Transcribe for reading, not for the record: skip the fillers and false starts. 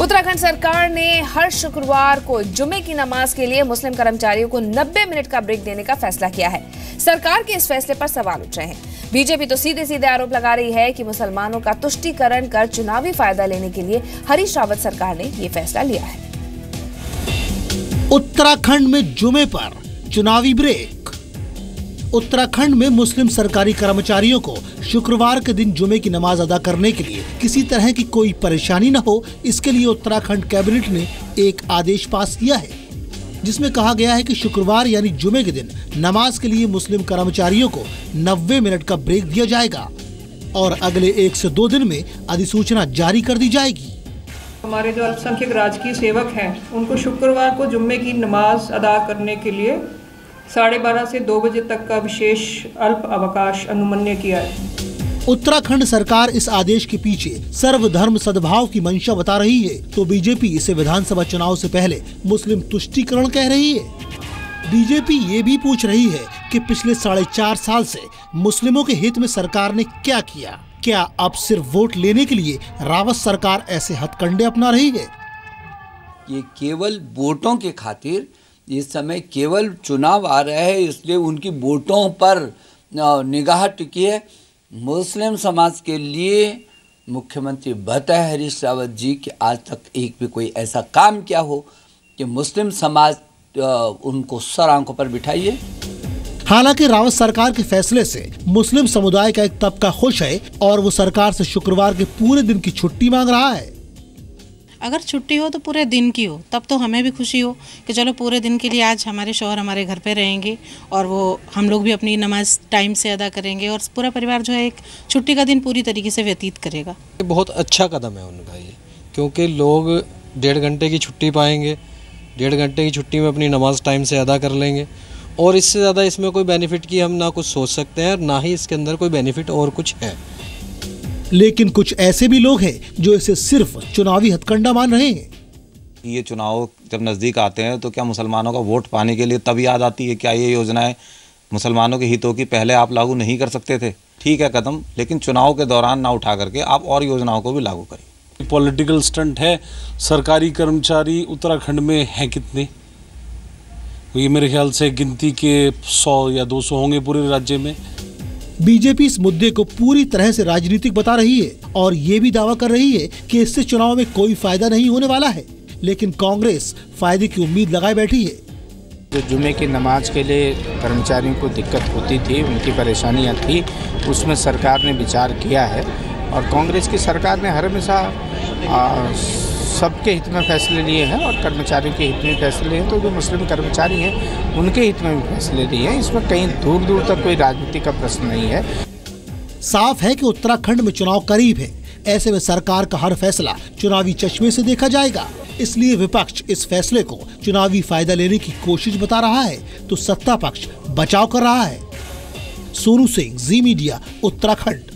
उत्तराखंड सरकार ने हर शुक्रवार को जुमे की नमाज के लिए मुस्लिम कर्मचारियों को 90 मिनट का ब्रेक देने का फैसला किया है। सरकार के इस फैसले पर सवाल उठ रहे हैं। बीजेपी तो सीधे सीधे आरोप लगा रही है कि मुसलमानों का तुष्टीकरण कर चुनावी फायदा लेने के लिए हरीश रावत सरकार ने ये फैसला लिया है। उत्तराखंड में जुमे पर चुनावी ब्रेक। उत्तराखंड में मुस्लिम सरकारी कर्मचारियों को शुक्रवार के दिन जुमे की नमाज अदा करने के लिए किसी तरह की कोई परेशानी न हो, इसके लिए उत्तराखंड कैबिनेट ने एक आदेश पास किया है, जिसमें कहा गया है कि शुक्रवार यानी जुमे के दिन नमाज के लिए मुस्लिम कर्मचारियों को 90 मिनट का ब्रेक दिया जाएगा और अगले 1 से 2 दिन में अधिसूचना जारी कर दी जाएगी। हमारे जो अल्पसंख्यक राजकीय सेवक हैं, उनको शुक्रवार को जुम्मे की नमाज अदा करने के लिए 12:30 से 2 बजे तक का विशेष अल्प अवकाश अनुमन्य किया है। उत्तराखंड सरकार इस आदेश के पीछे सर्वधर्म सद्भाव की मंशा बता रही है, तो बीजेपी इसे विधानसभा चुनाव से पहले मुस्लिम तुष्टीकरण कह रही है। बीजेपी ये भी पूछ रही है कि पिछले 4.5 साल से मुस्लिमों के हित में सरकार ने क्या किया। क्या अब सिर्फ वोट लेने के लिए रावत सरकार ऐसे हथकंडे अपना रही है? ये केवल वोटों के खातिर इस समय केवल चुनाव आ रहे हैं, इसलिए उनकी वोटों पर निगाह टिकी है। मुस्लिम समाज के लिए मुख्यमंत्री बता है हरीश रावत जी कि आज तक एक भी कोई ऐसा काम किया हो कि मुस्लिम समाज उनको सर आंखों पर बिठाइए। हालांकि रावत सरकार के फैसले से मुस्लिम समुदाय का एक तबका खुश है और वो सरकार से शुक्रवार के पूरे दिन की छुट्टी मांग रहा है। अगर छुट्टी हो तो पूरे दिन की हो, तब तो हमें भी खुशी हो कि चलो पूरे दिन के लिए आज हमारे शौहर हमारे घर पे रहेंगे और वो हम लोग भी अपनी नमाज टाइम से अदा करेंगे और पूरा परिवार जो है एक छुट्टी का दिन पूरी तरीके से व्यतीत करेगा। बहुत अच्छा कदम है उनका ये, क्योंकि लोग 1.5 घंटे की छुट्टी पाएंगे, 1.5 घंटे की छुट्टी में अपनी नमाज टाइम से अदा कर लेंगे और इससे ज़्यादा इसमें कोई बेनिफिट की हम ना कुछ सोच सकते हैं और ना ही इसके अंदर कोई बेनिफिट और कुछ है। लेकिन कुछ ऐसे भी लोग हैं जो इसे सिर्फ चुनावी हथकंडा मान रहे हैं। ये चुनाव जब नज़दीक आते हैं तो क्या मुसलमानों का वोट पाने के लिए तब याद आती है? क्या ये योजनाएं मुसलमानों के हितों की पहले आप लागू नहीं कर सकते थे? ठीक है कदम, लेकिन चुनाव के दौरान ना उठा करके आप और योजनाओं को भी लागू करें। पॉलिटिकल स्टंट है। सरकारी कर्मचारी उत्तराखंड में हैं कितने? ये मेरे ख्याल से गिनती के 100 या 200 होंगे पूरे राज्य में। बीजेपी इस मुद्दे को पूरी तरह से राजनीतिक बता रही है और ये भी दावा कर रही है कि इससे चुनाव में कोई फायदा नहीं होने वाला है, लेकिन कांग्रेस फायदे की उम्मीद लगाए बैठी है। जो जुमे की नमाज के लिए कर्मचारियों को दिक्कत होती थी, उनकी परेशानियां थी, उसमें सरकार ने विचार किया है और कांग्रेस की सरकार ने हर हमेशा सबके हित में फैसले लिए हैं और कर्मचारियों के हित में फैसले लिए हैं। तो जो मुस्लिम कर्मचारी हैं उनके हित में भी फैसले लिए हैं। इसमें कहीं दूर दूर तक कोई राजनीति का प्रश्न नहीं है। साफ है कि उत्तराखंड में चुनाव करीब है, ऐसे में सरकार का हर फैसला चुनावी चश्मे से देखा जाएगा। इसलिए विपक्ष इस फैसले को चुनावी फायदा लेने की कोशिश बता रहा है तो सत्ता पक्ष बचाव कर रहा है। सोनू सिंह, जी मीडिया, उत्तराखंड।